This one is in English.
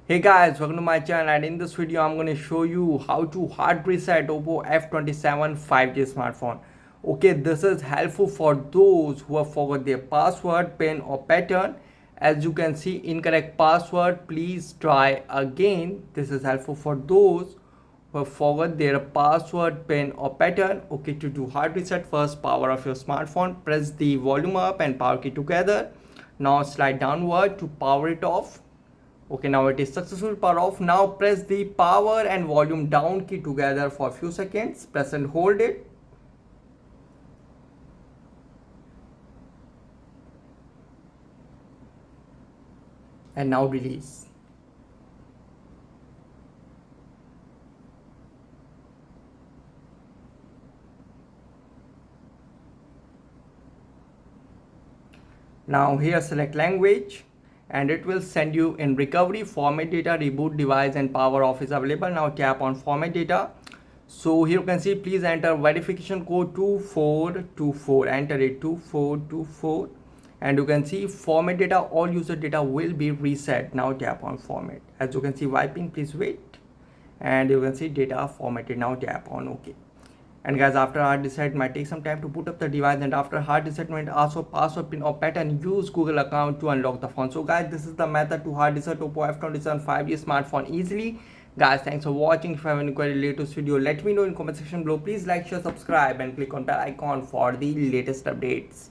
Hey guys, welcome to my channel, and in this video I'm going to show you how to hard reset OPPO F27 5G smartphone. Okay, this is helpful for those who have forgot their password, pin or pattern. As you can see, incorrect password, please try again. This is helpful for those who have forgot their password, pin or pattern. Okay, to do hard reset, first power off your smartphone, press the volume up and power key together. Now slide downward to power it off. Okay, now it is successful power off. Now press the power and volume down key together for a few seconds. Press and hold it. And now release. Now here select language and it will send you in recovery. Format data, reboot device and power off is available. Now tap on format data. So here you can see, please enter verification code 2424. Enter it 2424 and you can see format data, all user data will be reset. Now tap on format. As you can see wiping, please wait, and you can see data formatted. Now tap on OK. And guys, after hard reset, might take some time to boot up the device, and after hard reset, might also password, pin or pattern, use Google account to unlock the phone. So guys, this is the method to hard reset OPPO F27 5G smartphone easily. Guys, thanks for watching. If you have any query related to this video, let me know in comment section below. Please like, share, subscribe and click on bell icon for the latest updates.